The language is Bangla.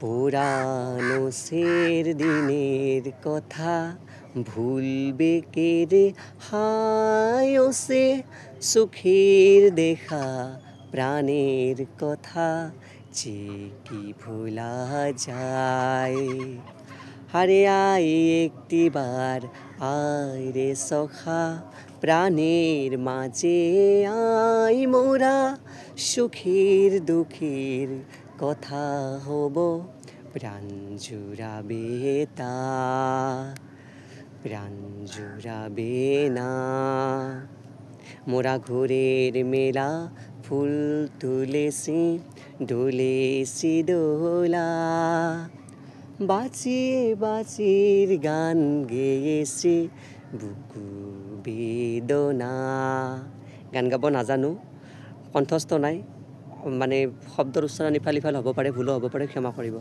পুরানো সের দিনের কথা ভুলবে কে রে, হায় ও সে সুখের দেখা প্রাণের কথা যে কি ভোলা যায়। আরে আয় একটিবার, আয় রে সখা, প্রাণের মাঝে আয় মোরা, সুখের দুঃখের কথা হব, প্রাণ জুড়াবে তা, প্রাণ জুড়াবে না। মোরা ঘোরের মেলা ফুল তুলেছি, ডুলেছি দোলা, বাঁচিয়ে বাঁচির গান গেয়েছি, বুকু বেদনা। গান গাব নাজানো, কণ্ঠস্থ নাই, মানে শব্দৰ উচ্চাৰণ ইফাল সিফাল হ'ব পাৰে, ভুলো হ'ব পাৰে, ক্ষমা কৰিব।